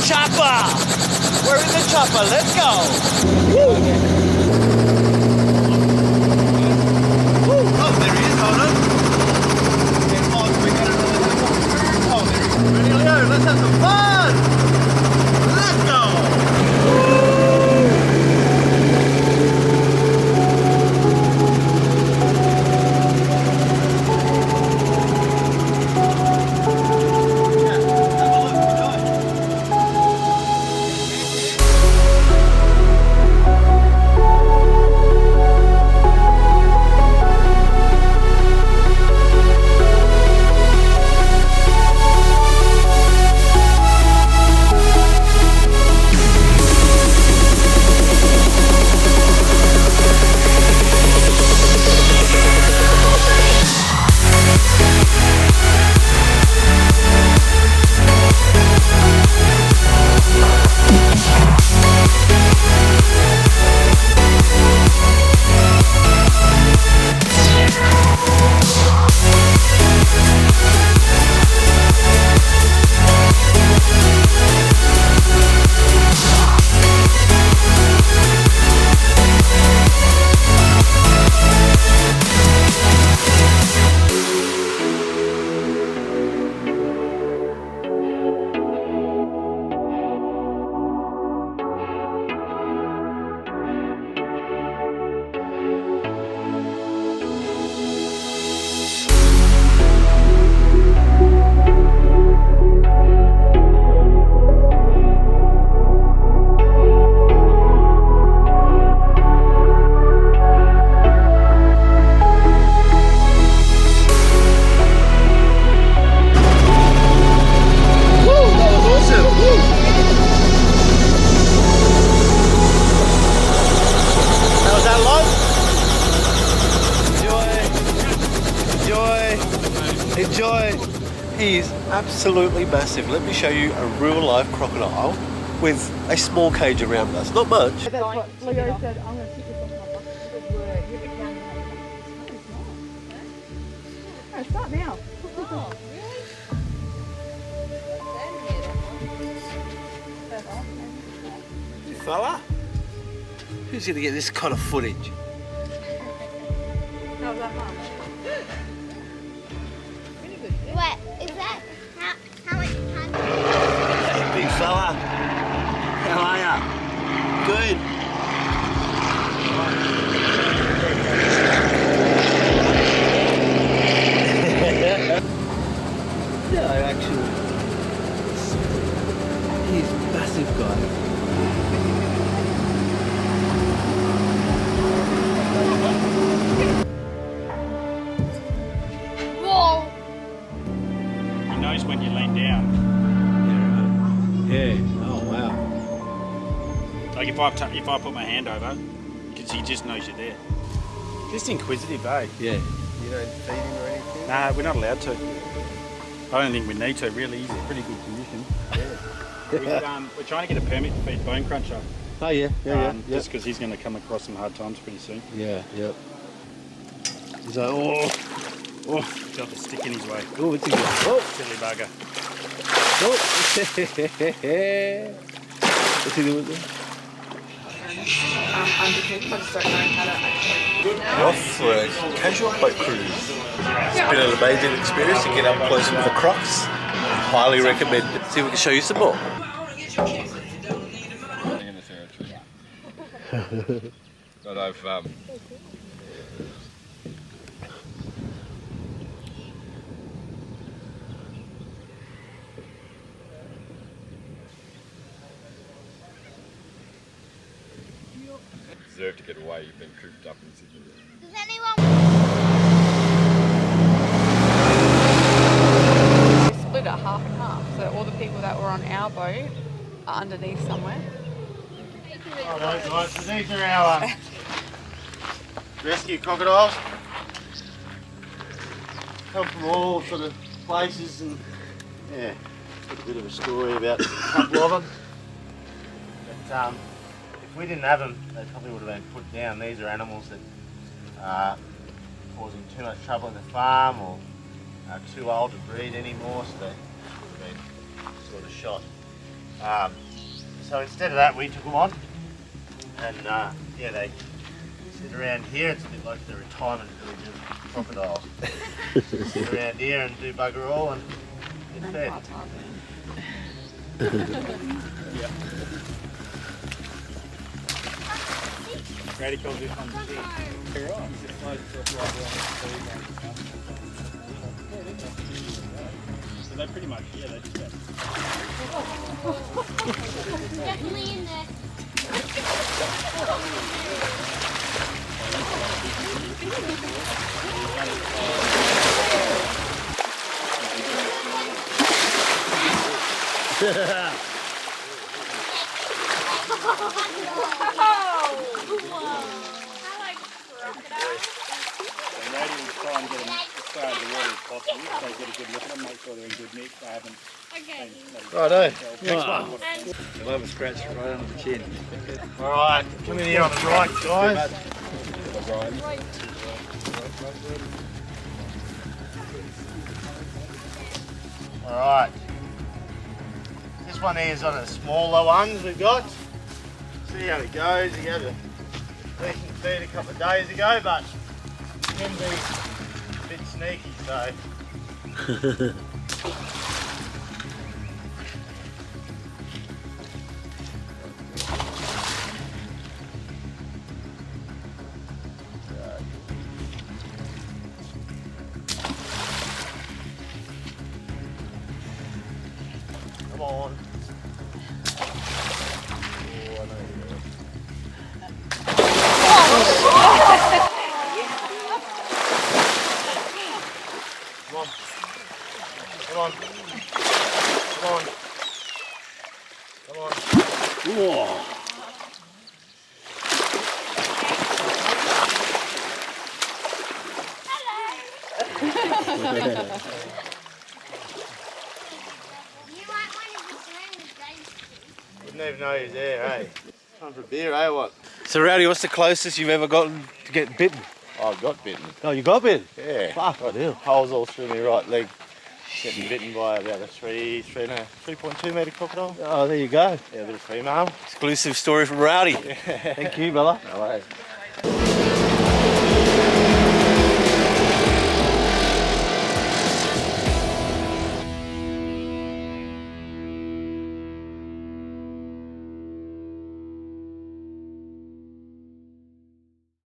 chopper! We're in the chopper, let's go! Woo! Woo! Oh, there he is, hold on. Oh, there he is. Ready, Leo? Let's have some fun! Let's go! Enjoy! He's absolutely massive. Let me show you a real life crocodile with a small cage around us. Not much. That's what Leo said. I'm going to stick this off my bucket. No, start now. Oh, really? You fella? Who's going to get this kind of footage? No, that much. What is that? How much time? Hey, big fella. How are ya? Good. Yeah, actually. He's massive, guy. When you lean down. Yeah. Oh wow. Like if I put my hand over, because he just knows you're there. Just inquisitive, eh? Yeah. You don't feed him or anything? Nah, we're not allowed to. I don't think we need to. Really, he's in pretty good condition. We're trying to get a permit to feed Bone Cruncher. Oh yeah. Just because he's going to come across some hard times pretty soon. Yeah. Yep. He's like, Oh, got the stick in his way. Oh, it's a good. Oh, Silly bugger. oh. What's he doing there? Underneath, I just don't know how to actually. We're off for a casual boat cruise. It's been an amazing experience to get up close with the crocs. Highly recommend it. See if we can show you some more. But I've deserve to get away. You've been cooped up in Sydney. Does anyone? We split it half and half, so all the people that were on our boat are underneath somewhere. Alright guys, so these are our rescue crocodiles. Come from all sort of places and yeah, got a bit of a story about a couple of them. But if we didn't have them, they probably would have been put down. These are animals that are causing too much trouble in the farm or are too old to breed anymore, so they would have been sort of shot. So instead of that, we took them on, and yeah, they sit around here. It's a bit like the retirement village of crocodiles. Sit around here and do bugger all and get fed. Grady calls this one the sea. You're right. So they pretty much, yeah, they just get. Definitely in there. Grady will try and get them as far as the water as possible, so they get a good look at them, make sure they're in good nick. They haven't. Okay. Righto. Next one. We'll have a scratch right under the chin. All right, come in here on the right, guys. All right. This one here is on the smaller ones we've got. See how it goes. He had a decent feed a couple of days ago, but it can be a bit sneaky, so. Come on. Oh, I know you will. Come on. Come on. Come on. Come on. Whoa. You might want to be doing the days. Wouldn't even know he's there, eh? Time for a beer, eh? What? So, Rowdy, what's the closest you've ever gotten to get bitten? I got bitten. Oh, you got bitten? Yeah. Fuck, I do. Holes all through my right leg. Getting bitten by about a 3.2 metre crocodile. Oh, there you go. Yeah, a bit of female. Exclusive story from Rowdy. Thank you, Bella. No worries.